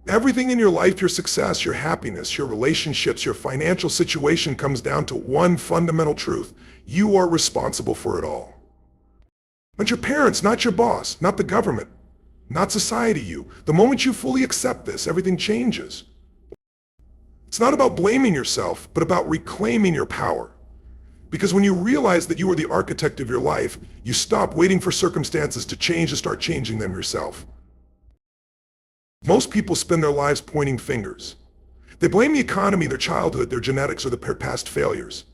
Everything in your life, your success, your happiness, your relationships, your financial situation comes down to one fundamental truth. You are responsible for it all. Not your parents, not your boss, not the government, not society, you. The moment you fully accept this, everything changes. It's not about blaming yourself, but about reclaiming your power. Because when you realize that you are the architect of your life, you stop waiting for circumstances to change and start changing them yourself. Most people spend their lives pointing fingers. They blame the economy, their childhood, their genetics, or their past failures.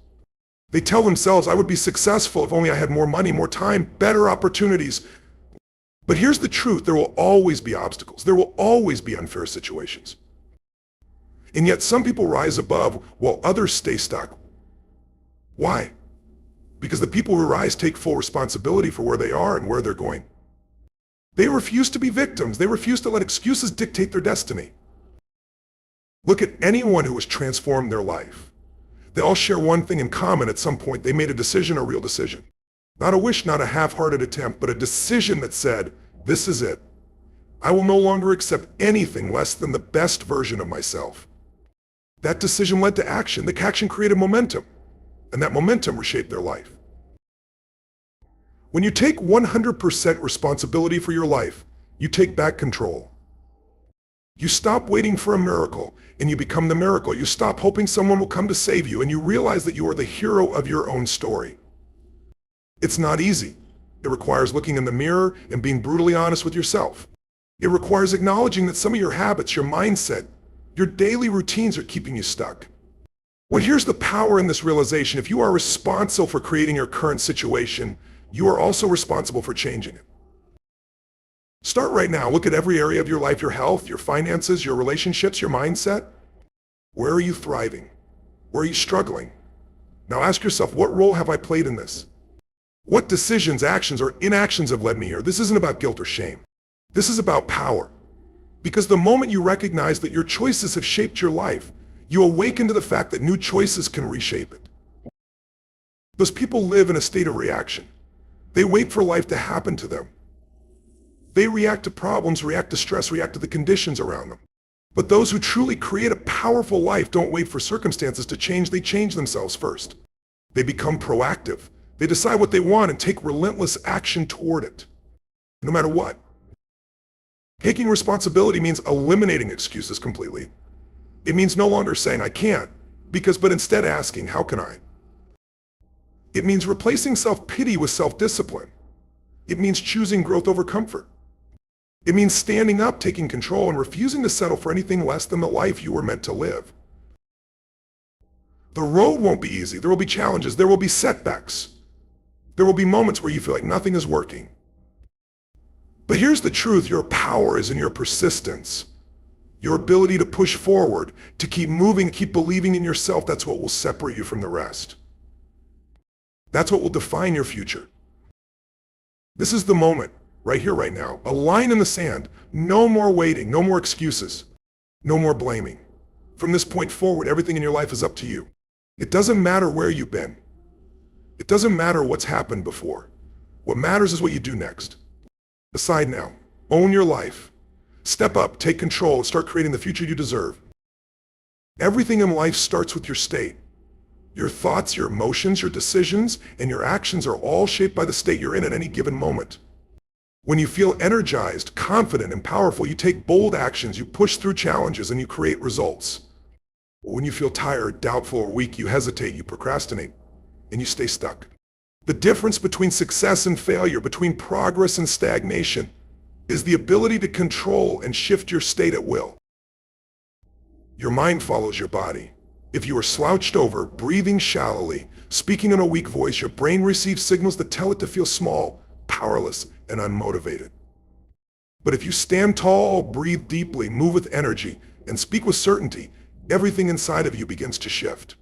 They tell themselves, I would be successful if only I had more money, more time, better opportunities. But here's the truth, there will always be obstacles. There will always be unfair situations. And yet some people rise above while others stay stuck. Why? Because the people who rise take full responsibility for where they are and where they're going. They refuse to be victims. They refuse to let excuses dictate their destiny. Look at anyone who has transformed their life. They all share one thing in common. At some point, they made a decision, a real decision. Not a wish, not a half-hearted attempt, but a decision that said, this is it. I will no longer accept anything less than the best version of myself. That decision led to action. The action created momentum, and that momentum reshaped their life. When you take 100% responsibility for your life, you take back control. You stop waiting for a miracle, and you become the miracle. You stop hoping someone will come to save you, and you realize that you are the hero of your own story. It's not easy. It requires looking in the mirror and being brutally honest with yourself. It requires acknowledging that some of your habits, your mindset, your daily routines are keeping you stuck. Well, here's the power in this realization. If you are responsible for creating your current situation, you are also responsible for changing it. Start right now. Look at every area of your life, your health, your finances, your relationships, your mindset. Where are you thriving? Where are you struggling? Now ask yourself, what role have I played in this? What decisions, actions, or inactions have led me here? This isn't about guilt or shame. This is about power. Because the moment you recognize that your choices have shaped your life, you awaken to the fact that new choices can reshape it. Those people live in a state of reaction. They wait for life to happen to them. They react to problems, react to stress, react to the conditions around them. But those who truly create a powerful life don't wait for circumstances to change, they change themselves first. They become proactive. They decide what they want and take relentless action toward it, no matter what. Taking responsibility means eliminating excuses completely. It means no longer saying, I can't, but instead asking, how can I? It means replacing self-pity with self-discipline. It means choosing growth over comfort. It means standing up, taking control, and refusing to settle for anything less than the life you were meant to live. The road won't be easy. There will be challenges. There will be setbacks. There will be moments where you feel like nothing is working. But here's the truth. Your power is in your persistence. Your ability to push forward, to keep moving, keep believing in yourself. That's what will separate you from the rest. That's what will define your future. This is the moment, right here, right now. A line in the sand. No more waiting, no more excuses, no more blaming. From this point forward, everything in your life is up to you. It doesn't matter where you've been. It doesn't matter what's happened before. What matters is what you do next. Decide now. Own your life. Step up, take control, and start creating the future you deserve. Everything in life starts with your state. Your thoughts, your emotions, your decisions, and your actions are all shaped by the state you're in at any given moment. When you feel energized, confident, and powerful, you take bold actions, you push through challenges, and you create results. When you feel tired, doubtful, or weak, you hesitate, you procrastinate, and you stay stuck. The difference between success and failure, between progress and stagnation, is the ability to control and shift your state at will. Your mind follows your body. If you are slouched over, breathing shallowly, speaking in a weak voice, your brain receives signals that tell it to feel small, powerless, and unmotivated. But if you stand tall, breathe deeply, move with energy, and speak with certainty, everything inside of you begins to shift.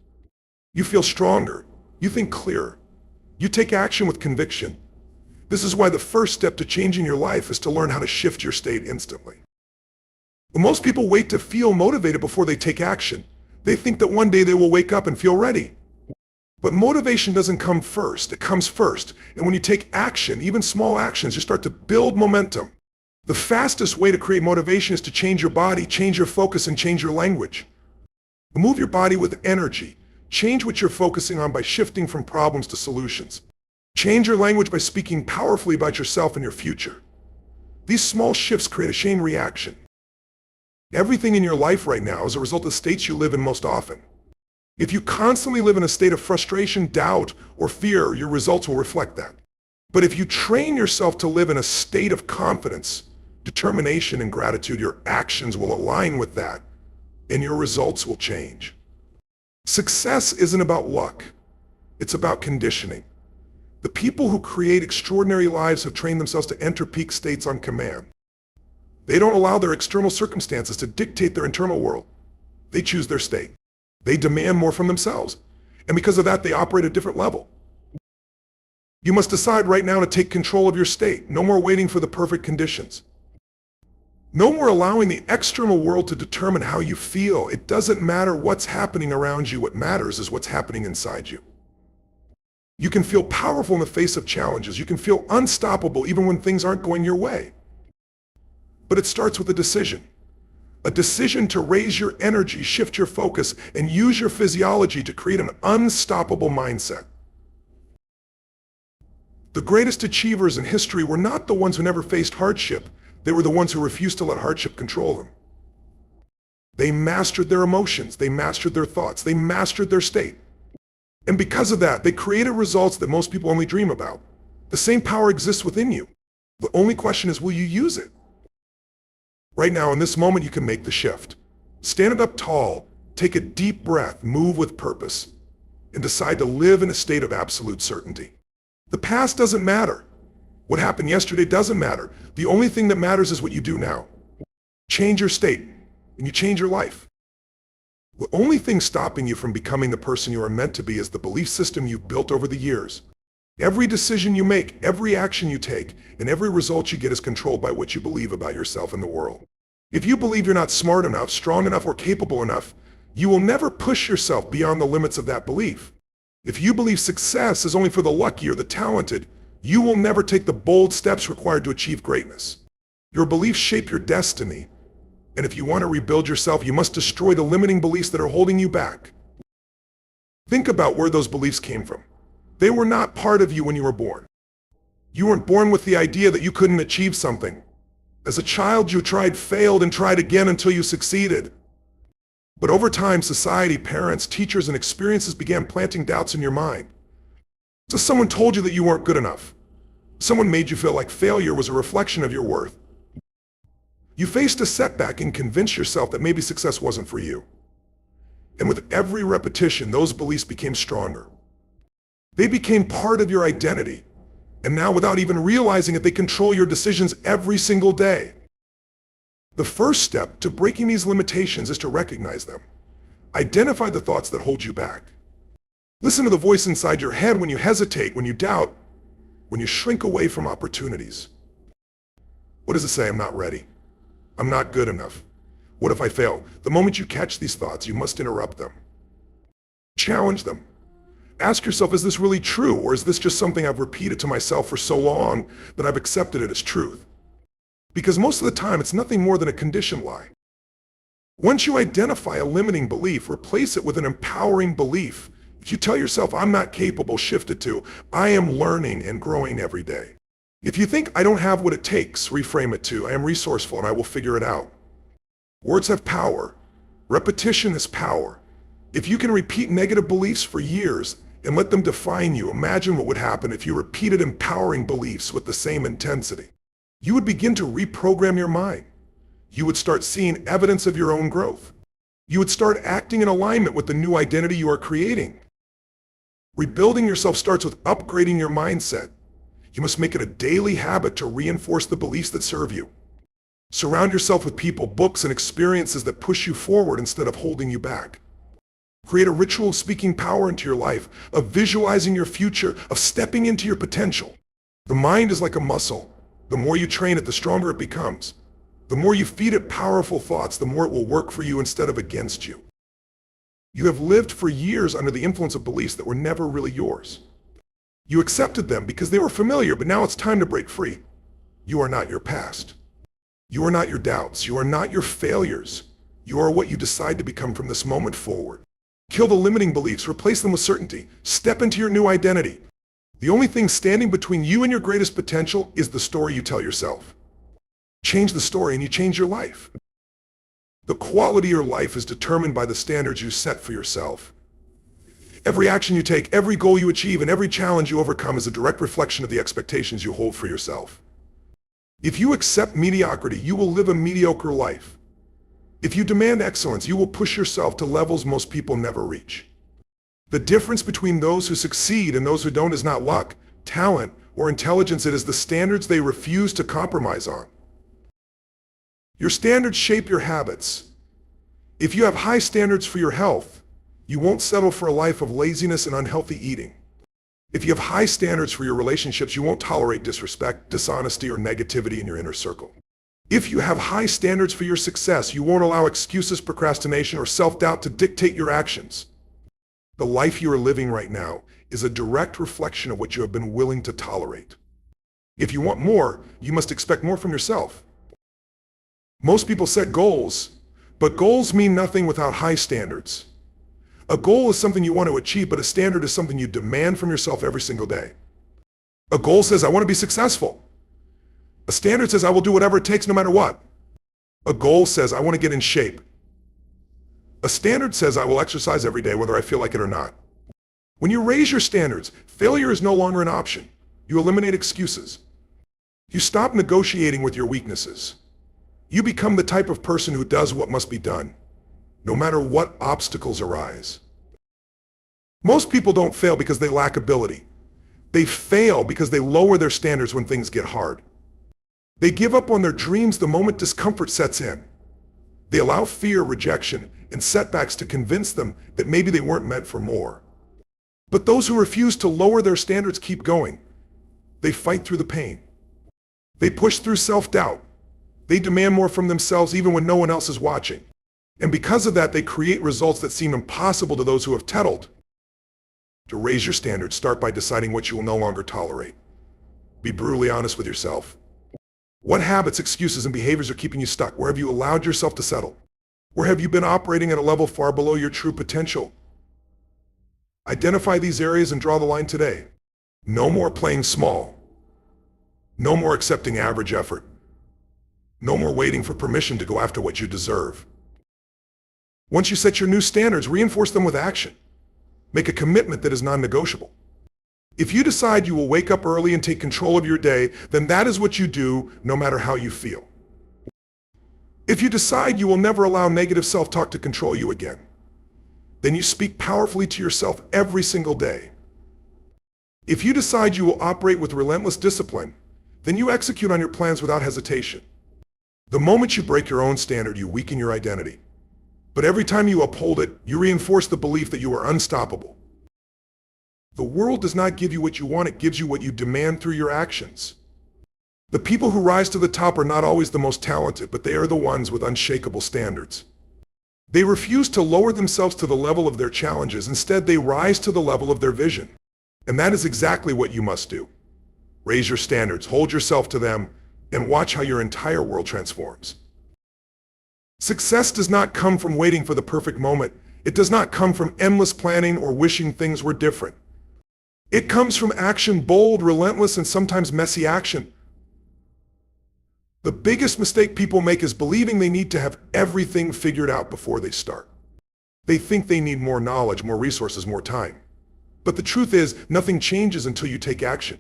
You feel stronger. You think clearer. You take action with conviction. This is why the first step to changing your life is to learn how to shift your state instantly. But most people wait to feel motivated before they take action. They think that one day they will wake up and feel ready. But motivation doesn't come first, it comes first. And when you take action, even small actions, you start to build momentum. The fastest way to create motivation is to change your body, change your focus, and change your language. Move your body with energy. Change what you're focusing on by shifting from problems to solutions. Change your language by speaking powerfully about yourself and your future. These small shifts create a chain reaction. Everything in your life right now is a result of states you live in most often. If you constantly live in a state of frustration, doubt, or fear, your results will reflect that. But if you train yourself to live in a state of confidence, determination, and gratitude, your actions will align with that, and your results will change. Success isn't about luck. It's about conditioning. The people who create extraordinary lives have trained themselves to enter peak states on command. They don't allow their external circumstances to dictate their internal world. They choose their state. They demand more from themselves. And because of that, they operate at a different level. You must decide right now to take control of your state. No more waiting for the perfect conditions. No more allowing the external world to determine how you feel. It doesn't matter what's happening around you. What matters is what's happening inside you. You can feel powerful in the face of challenges. You can feel unstoppable even when things aren't going your way. But it starts with a decision. A decision to raise your energy, shift your focus, and use your physiology to create an unstoppable mindset. The greatest achievers in history were not the ones who never faced hardship. They were the ones who refused to let hardship control them. They mastered their emotions. They mastered their thoughts. They mastered their state. And because of that, they created results that most people only dream about. The same power exists within you. The only question is, will you use it? Right now, in this moment, you can make the shift. Stand up tall, take a deep breath, move with purpose, and decide to live in a state of absolute certainty. The past doesn't matter. What happened yesterday doesn't matter. The only thing that matters is what you do now. Change your state, and you change your life. The only thing stopping you from becoming the person you are meant to be is the belief system you've built over the years. Every decision you make, every action you take, and every result you get is controlled by what you believe about yourself and the world. If you believe you're not smart enough, strong enough, or capable enough, you will never push yourself beyond the limits of that belief. If you believe success is only for the lucky or the talented, you will never take the bold steps required to achieve greatness. Your beliefs shape your destiny, and if you want to rebuild yourself, you must destroy the limiting beliefs that are holding you back. Think about where those beliefs came from. They were not part of you when you were born. You weren't born with the idea that you couldn't achieve something. As a child, you tried, failed, and tried again until you succeeded. But over time, society, parents, teachers, and experiences began planting doubts in your mind. So someone told you that you weren't good enough. Someone made you feel like failure was a reflection of your worth. You faced a setback and convinced yourself that maybe success wasn't for you. And with every repetition, those beliefs became stronger. They became part of your identity. And now, without even realizing it, they control your decisions every single day. The first step to breaking these limitations is to recognize them. Identify the thoughts that hold you back. Listen to the voice inside your head when you hesitate, when you doubt, when you shrink away from opportunities. What does it say? I'm not ready. I'm not good enough. What if I fail? The moment you catch these thoughts, you must interrupt them. Challenge them. Ask yourself, is this really true, or is this just something I've repeated to myself for so long that I've accepted it as truth? Because most of the time, it's nothing more than a conditioned lie. Once you identify a limiting belief, replace it with an empowering belief. If you tell yourself, I'm not capable, shift it to, I am learning and growing every day. If you think, I don't have what it takes, reframe it to, I am resourceful and I will figure it out. Words have power. Repetition is power. If you can repeat negative beliefs for years and let them define you, imagine what would happen if you repeated empowering beliefs with the same intensity. You would begin to reprogram your mind. You would start seeing evidence of your own growth. You would start acting in alignment with the new identity you are creating. Rebuilding yourself starts with upgrading your mindset. You must make it a daily habit to reinforce the beliefs that serve you. Surround yourself with people, books, and experiences that push you forward instead of holding you back. Create a ritual of speaking power into your life, of visualizing your future, of stepping into your potential. The mind is like a muscle. The more you train it, the stronger it becomes. The more you feed it powerful thoughts, the more it will work for you instead of against you. You have lived for years under the influence of beliefs that were never really yours. You accepted them because they were familiar, but now it's time to break free. You are not your past. You are not your doubts. You are not your failures. You are what you decide to become from this moment forward. Kill the limiting beliefs, replace them with certainty. Step into your new identity. The only thing standing between you and your greatest potential is the story you tell yourself. Change the story and you change your life. The quality of your life is determined by the standards you set for yourself. Every action you take, every goal you achieve, and every challenge you overcome is a direct reflection of the expectations you hold for yourself. If you accept mediocrity, you will live a mediocre life. If you demand excellence, you will push yourself to levels most people never reach. The difference between those who succeed and those who don't is not luck, talent, or intelligence. It is the standards they refuse to compromise on. Your standards shape your habits. If you have high standards for your health, you won't settle for a life of laziness and unhealthy eating. If you have high standards for your relationships, you won't tolerate disrespect, dishonesty, or negativity in your inner circle. If you have high standards for your success, you won't allow excuses, procrastination, or self-doubt to dictate your actions. The life you are living right now is a direct reflection of what you have been willing to tolerate. If you want more, you must expect more from yourself. Most people set goals, but goals mean nothing without high standards. A goal is something you want to achieve, but a standard is something you demand from yourself every single day. A goal says, I want to be successful. A standard says, I will do whatever it takes no matter what. A goal says, I want to get in shape. A standard says, I will exercise every day whether I feel like it or not. When you raise your standards, failure is no longer an option. You eliminate excuses. You stop negotiating with your weaknesses. You become the type of person who does what must be done, no matter what obstacles arise. Most people don't fail because they lack ability. They fail because they lower their standards when things get hard. They give up on their dreams the moment discomfort sets in. They allow fear, rejection, and setbacks to convince them that maybe they weren't meant for more. But those who refuse to lower their standards keep going. They fight through the pain. They push through self-doubt. They demand more from themselves even when no one else is watching. And because of that, they create results that seem impossible to those who have settled. To raise your standards, start by deciding what you will no longer tolerate. Be brutally honest with yourself. What habits, excuses, and behaviors are keeping you stuck? Where have you allowed yourself to settle? Where have you been operating at a level far below your true potential? Identify these areas and draw the line today. No more playing small. No more accepting average effort. No more waiting for permission to go after what you deserve. Once you set your new standards, reinforce them with action. Make a commitment that is non-negotiable. If you decide you will wake up early and take control of your day, then that is what you do, no matter how you feel. If you decide you will never allow negative self-talk to control you again, then you speak powerfully to yourself every single day. If you decide you will operate with relentless discipline, then you execute on your plans without hesitation. The moment you break your own standard, you weaken your identity. But every time you uphold it, you reinforce the belief that you are unstoppable. The world does not give you what you want, it gives you what you demand through your actions. The people who rise to the top are not always the most talented, but they are the ones with unshakable standards. They refuse to lower themselves to the level of their challenges. Instead, they rise to the level of their vision. And that is exactly what you must do. Raise your standards, hold yourself to them, and watch how your entire world transforms. Success does not come from waiting for the perfect moment. It does not come from endless planning or wishing things were different. It comes from action, bold, relentless, and sometimes messy action. The biggest mistake people make is believing they need to have everything figured out before they start. They think they need more knowledge, more resources, more time. But the truth is, nothing changes until you take action.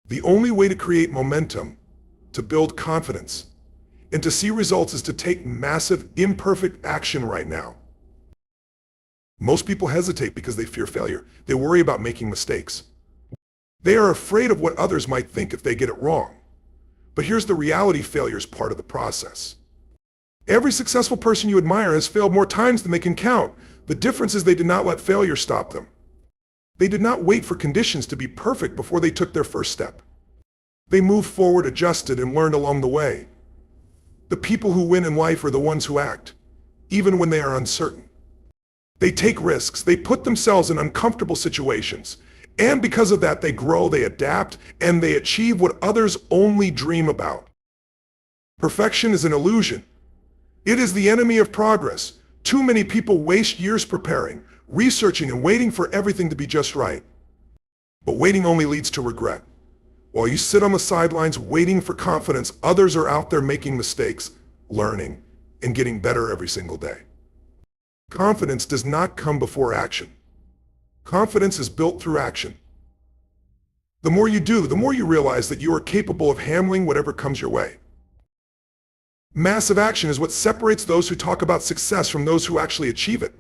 The only way to create momentum, to build confidence, and to see results is to take massive, imperfect action right now. Most people hesitate because they fear failure. They worry about making mistakes. They are afraid of what others might think if they get it wrong. But here's the reality: failure is part of the process. Every successful person you admire has failed more times than they can count. The difference is they did not let failure stop them. They did not wait for conditions to be perfect before they took their first step. They moved forward, adjusted, and learned along the way. The people who win in life are the ones who act, even when they are uncertain. They take risks, they put themselves in uncomfortable situations, and because of that, they grow, they adapt, and they achieve what others only dream about. Perfection is an illusion. It is the enemy of progress. Too many people waste years preparing, researching, and waiting for everything to be just right. But waiting only leads to regret. While you sit on the sidelines waiting for confidence, others are out there making mistakes, learning, and getting better every single day. Confidence does not come before action. Confidence is built through action. The more you do, the more you realize that you are capable of handling whatever comes your way. Massive action is what separates those who talk about success from those who actually achieve it.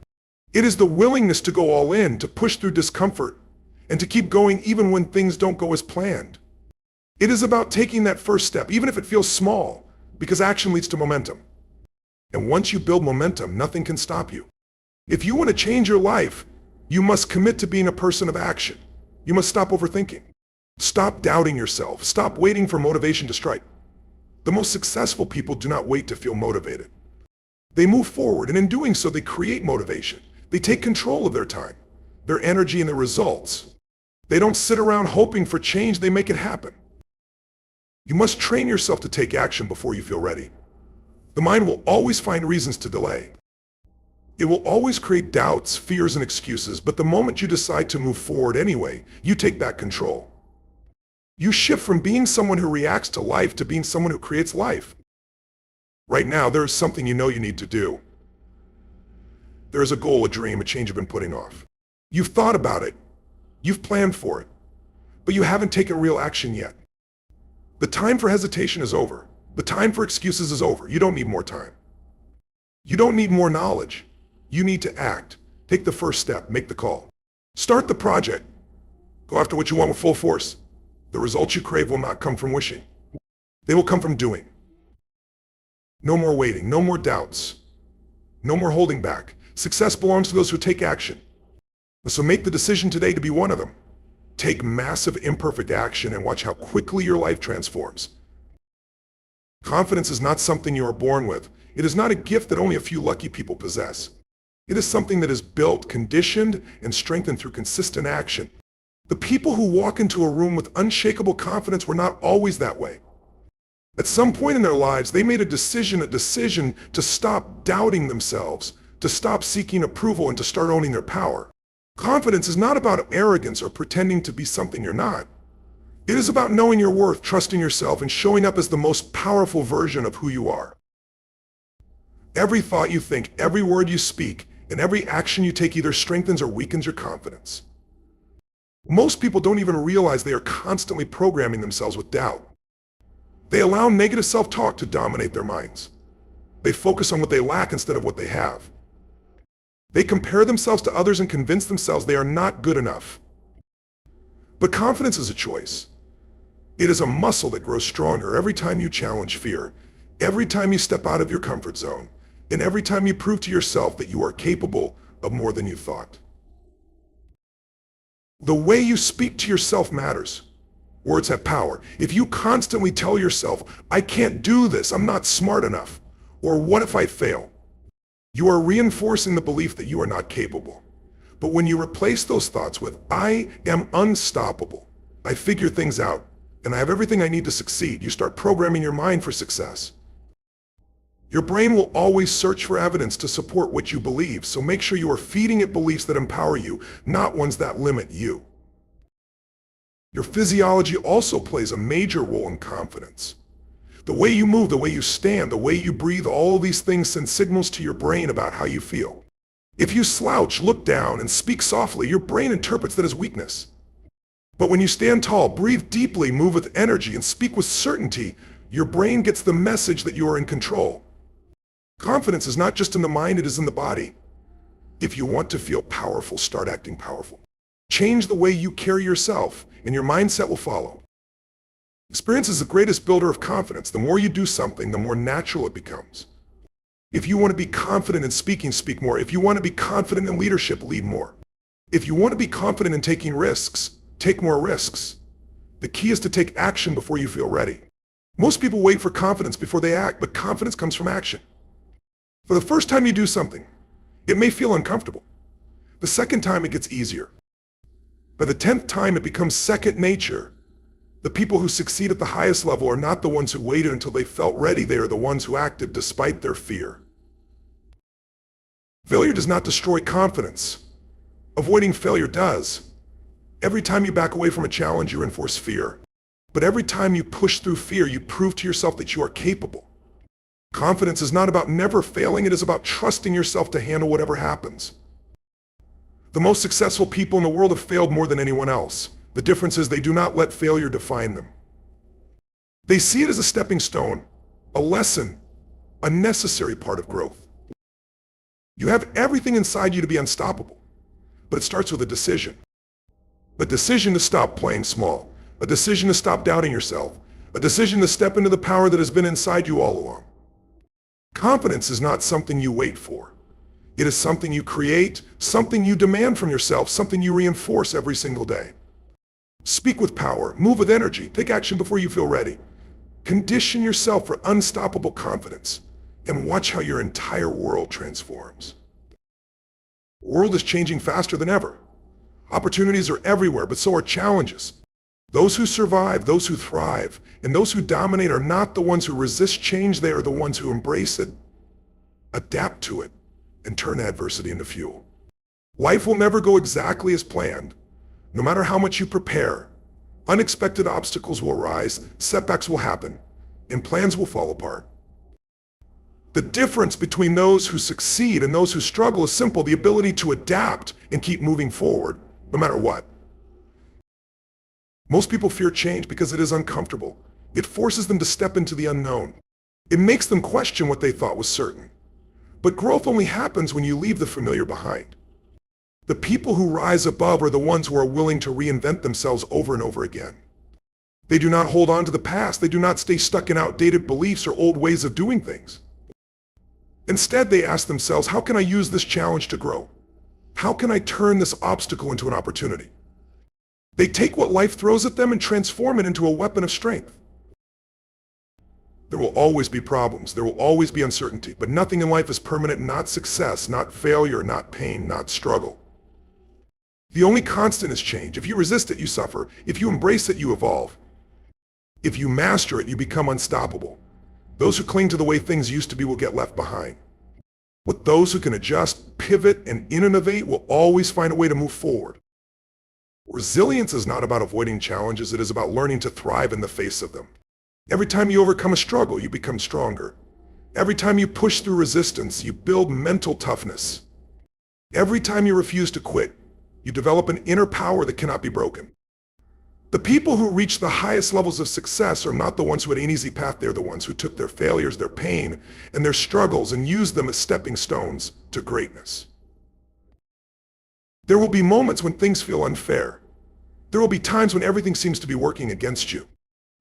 It is the willingness to go all in, to push through discomfort, and to keep going even when things don't go as planned. It is about taking that first step, even if it feels small, because action leads to momentum. And once you build momentum, nothing can stop you. If you want to change your life, you must commit to being a person of action. You must stop overthinking. Stop doubting yourself. Stop waiting for motivation to strike. The most successful people do not wait to feel motivated. They move forward, and in doing so, they create motivation. They take control of their time, their energy, and their results. They don't sit around hoping for change, they make it happen. You must train yourself to take action before you feel ready. The mind will always find reasons to delay. It will always create doubts, fears, and excuses, but the moment you decide to move forward anyway, you take back control. You shift from being someone who reacts to life to being someone who creates life. Right now, there is something you know you need to do. There is a goal, a dream, a change you've been putting off. You've thought about it. You've planned for it. But you haven't taken real action yet. The time for hesitation is over. The time for excuses is over. You don't need more time. You don't need more knowledge. You need to act. Take the first step. Make the call. Start the project. Go after what you want with full force. The results you crave will not come from wishing. They will come from doing. No more waiting. No more doubts. No more holding back. Success belongs to those who take action. So make the decision today to be one of them. Take massive imperfect action and watch how quickly your life transforms. Confidence is not something you are born with. It is not a gift that only a few lucky people possess. It is something that is built, conditioned, and strengthened through consistent action. The people who walk into a room with unshakable confidence were not always that way. At some point in their lives, they made a decision to stop doubting themselves, to stop seeking approval, and to start owning their power. Confidence is not about arrogance or pretending to be something you're not. It is about knowing your worth, trusting yourself, and showing up as the most powerful version of who you are. Every thought you think, every word you speak, and every action you take either strengthens or weakens your confidence. Most people don't even realize they are constantly programming themselves with doubt. They allow negative self-talk to dominate their minds. They focus on what they lack instead of what they have. They compare themselves to others and convince themselves they are not good enough. But confidence is a choice. It is a muscle that grows stronger every time you challenge fear, every time you step out of your comfort zone, and every time you prove to yourself that you are capable of more than you thought. The way you speak to yourself matters. Words have power. If you constantly tell yourself, I can't do this, I'm not smart enough, or what if I fail? You are reinforcing the belief that you are not capable. But when you replace those thoughts with, I am unstoppable, I figure things out, and I have everything I need to succeed, you start programming your mind for success. Your brain will always search for evidence to support what you believe, so make sure you are feeding it beliefs that empower you, not ones that limit you. Your physiology also plays a major role in confidence. The way you move, the way you stand, the way you breathe, all of these things send signals to your brain about how you feel. If you slouch, look down, and speak softly, your brain interprets that as weakness. But when you stand tall, breathe deeply, move with energy, and speak with certainty, your brain gets the message that you are in control. Confidence is not just in the mind, it is in the body. If you want to feel powerful, start acting powerful. Change the way you carry yourself, and your mindset will follow. Experience is the greatest builder of confidence. The more you do something, the more natural it becomes. If you want to be confident in speaking, speak more. If you want to be confident in leadership, lead more. If you want to be confident in taking risks, take more risks. The key is to take action before you feel ready. Most people wait for confidence before they act, but confidence comes from action. For the first time you do something, it may feel uncomfortable. The second time it gets easier. By the 10th time it becomes second nature. The people who succeed at the highest level are not the ones who waited until they felt ready. They are the ones who acted despite their fear. Failure does not destroy confidence. Avoiding failure does. Every time you back away from a challenge, you reinforce fear. But every time you push through fear, you prove to yourself that you are capable. Confidence is not about never failing. It is about trusting yourself to handle whatever happens. The most successful people in the world have failed more than anyone else. The difference is they do not let failure define them. They see it as a stepping stone, a lesson, a necessary part of growth. You have everything inside you to be unstoppable, but it starts with a decision. A decision to stop playing small, a decision to stop doubting yourself, a decision to step into the power that has been inside you all along. Confidence is not something you wait for. It is something you create, something you demand from yourself, something you reinforce every single day. Speak with power, move with energy, take action before you feel ready. Condition yourself for unstoppable confidence and watch how your entire world transforms. The world is changing faster than ever. Opportunities are everywhere, but so are challenges. Those who survive, those who thrive, and those who dominate are not the ones who resist change. They are the ones who embrace it, adapt to it, and turn adversity into fuel. Life will never go exactly as planned. No matter how much you prepare, unexpected obstacles will arise, setbacks will happen, and plans will fall apart. The difference between those who succeed and those who struggle is simple: the ability to adapt and keep moving forward, no matter what. Most people fear change because it is uncomfortable. It forces them to step into the unknown. It makes them question what they thought was certain. But growth only happens when you leave the familiar behind. The people who rise above are the ones who are willing to reinvent themselves over and over again. They do not hold on to the past. They do not stay stuck in outdated beliefs or old ways of doing things. Instead, they ask themselves, how can I use this challenge to grow? How can I turn this obstacle into an opportunity? They take what life throws at them and transform it into a weapon of strength. There will always be problems. There will always be uncertainty, but nothing in life is permanent. Not success, not failure, not pain, not struggle. The only constant is change. If you resist it, you suffer. If you embrace it, you evolve. If you master it, you become unstoppable. Those who cling to the way things used to be will get left behind. But those who can adjust, pivot, and innovate will always find a way to move forward. Resilience is not about avoiding challenges. It is about learning to thrive in the face of them. Every time you overcome a struggle, you become stronger. Every time you push through resistance, you build mental toughness. Every time you refuse to quit, you develop an inner power that cannot be broken. The people who reach the highest levels of success are not the ones who had an easy path. They're the ones who took their failures, their pain, and their struggles and used them as stepping stones to greatness. There will be moments when things feel unfair. There will be times when everything seems to be working against you.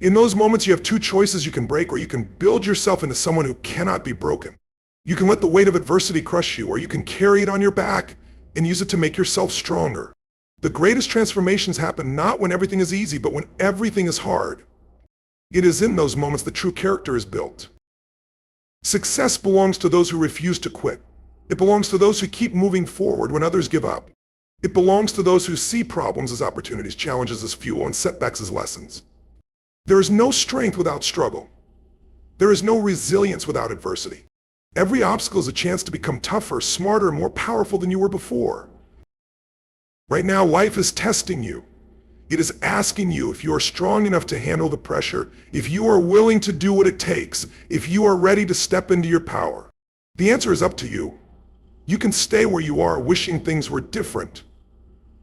In those moments, you have two choices: you can break, or you can build yourself into someone who cannot be broken. You can let the weight of adversity crush you, or you can carry it on your back and use it to make yourself stronger. The greatest transformations happen not when everything is easy, but when everything is hard. It is in those moments that true character is built. Success belongs to those who refuse to quit. It belongs to those who keep moving forward when others give up. It belongs to those who see problems as opportunities, challenges as fuel, and setbacks as lessons. There is no strength without struggle. There is no resilience without adversity. Every obstacle is a chance to become tougher, smarter, and more powerful than you were before. Right now, life is testing you. It is asking you if you are strong enough to handle the pressure, if you are willing to do what it takes, if you are ready to step into your power. The answer is up to you. You can stay where you are wishing things were different,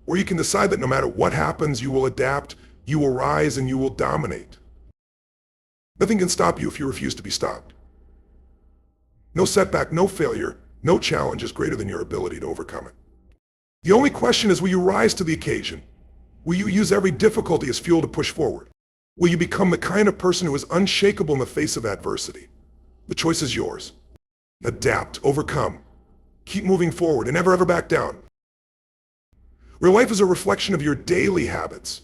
or you can decide that no matter what happens, you will adapt, you will rise, and you will dominate. Nothing can stop you if you refuse to be stopped. No setback, no failure, no challenge is greater than your ability to overcome it. The only question is, will you rise to the occasion? Will you use every difficulty as fuel to push forward? Will you become the kind of person who is unshakable in the face of adversity? The choice is yours. Adapt, overcome, keep moving forward, and never ever back down. Real life is a reflection of your daily habits.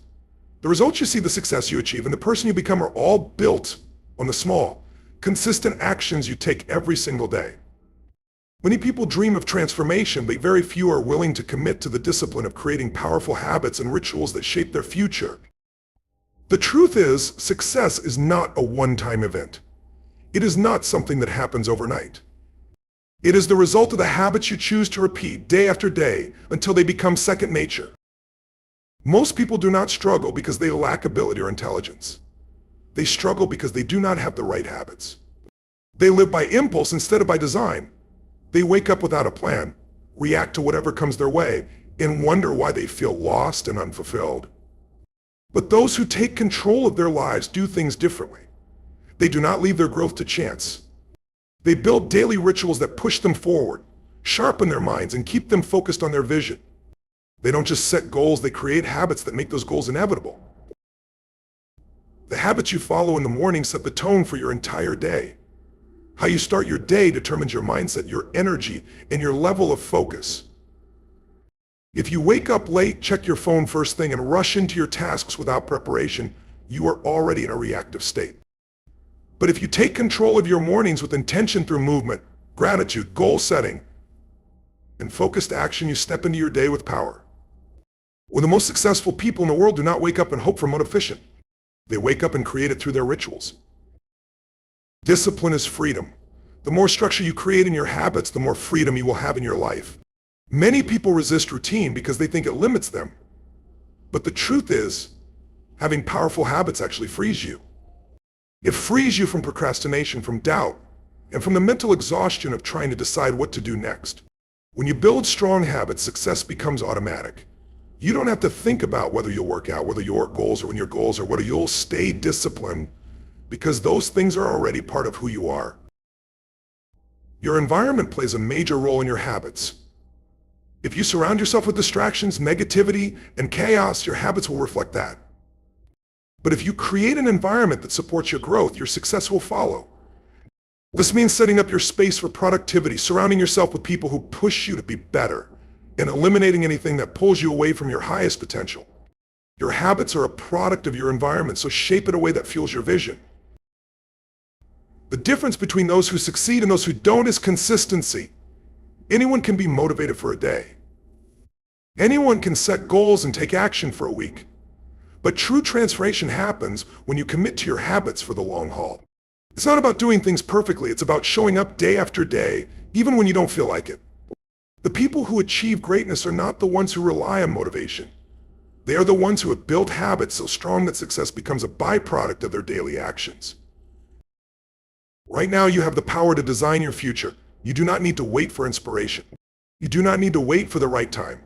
The results you see, the success you achieve, and the person you become are all built on the small, consistent actions you take every single day. Many people dream of transformation, but very few are willing to commit to the discipline of creating powerful habits and rituals that shape their future. The truth is, success is not a one-time event. It is not something that happens overnight. It is the result of the habits you choose to repeat day after day until they become second nature. Most people do not struggle because they lack ability or intelligence. They struggle because they do not have the right habits. They live by impulse instead of by design. They wake up without a plan, react to whatever comes their way, and wonder why they feel lost and unfulfilled. But those who take control of their lives do things differently. They do not leave their growth to chance. They build daily rituals that push them forward, sharpen their minds, and keep them focused on their vision. They don't just set goals, they create habits that make those goals inevitable. The habits you follow in the morning set the tone for your entire day. How you start your day determines your mindset, your energy, and your level of focus. If you wake up late, check your phone first thing, and rush into your tasks without preparation, you are already in a reactive state. But if you take control of your mornings with intention through movement, gratitude, goal setting, and focused action, you step into your day with power. Well, the most successful people in the world do not wake up and hope for motivation. They wake up and create it through their rituals. Discipline is freedom. The more structure you create in your habits, the more freedom you will have in your life. Many people resist routine because they think it limits them. But the truth is, having powerful habits actually frees you. It frees you from procrastination, from doubt, and from the mental exhaustion of trying to decide what to do next. When you build strong habits, success becomes automatic. You don't have to think about whether you'll work out, whether your goals are in your goals, or whether you'll stay disciplined, because those things are already part of who you are. Your environment plays a major role in your habits. If you surround yourself with distractions, negativity, and chaos, your habits will reflect that. But if you create an environment that supports your growth, your success will follow. This means setting up your space for productivity, surrounding yourself with people who push you to be better, and eliminating anything that pulls you away from your highest potential. Your habits are a product of your environment, so shape it in a way that fuels your vision. The difference between those who succeed and those who don't is consistency. Anyone can be motivated for a day. Anyone can set goals and take action for a week. But true transformation happens when you commit to your habits for the long haul. It's not about doing things perfectly, it's about showing up day after day, even when you don't feel like it. The people who achieve greatness are not the ones who rely on motivation. They are the ones who have built habits so strong that success becomes a byproduct of their daily actions. Right now, you have the power to design your future. You do not need to wait for inspiration. You do not need to wait for the right time.